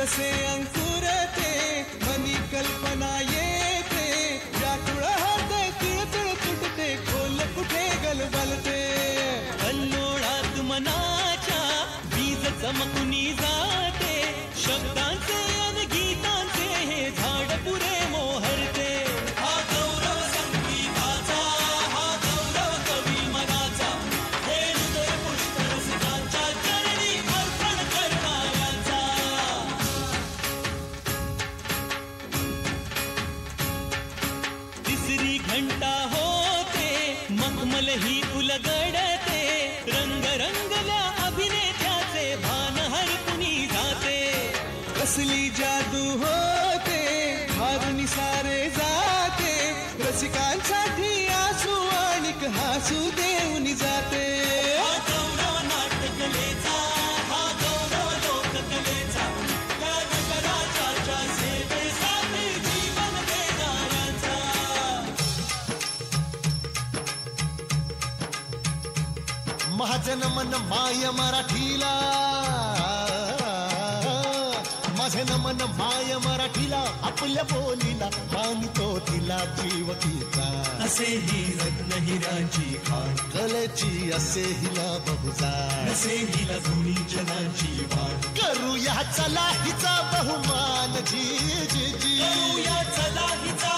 जसे अंकुरते मनी कल्पना येते व्याकुळ होते तिळतिळ तुटते खोल कुठे गलबलते कल्लोळात मनाच्या बीज चमकुनी जाते शब्दांचे अन गीतांचे हे झाड पुरे मोहरते हा गौरव संगीताचा हा गौरव कवी मनाचा हे हृदय पुष्कर रसिकांच्या चरणी अर्पण करणाऱ्याचा तिसरी घंटा होते मखमल ही उलगडते रंग रंगल्या अभिनेत्याचे भान हरपुनी जाते कसली जादू होते हारुनी सारे जाते रसिकांसाठी आसू आणिक हासू देऊन जाते हा गौरव नाटकलेचा हा गौरव लोककलेचा या जगराजाच्या सेवेसाठी जीवन देणाऱ्याचा महाजन मन माय मराठीला माझे नमन माय मराठीला आपल्या बोलीला मानतो तिला जीव तिचा असे ही रत्न हिराची खाण कलेची असे हिला बहुजार असे हिला धुनी जनाची वाण करूया चला हिचा बहुमान जी जी जी करूया चला हिचा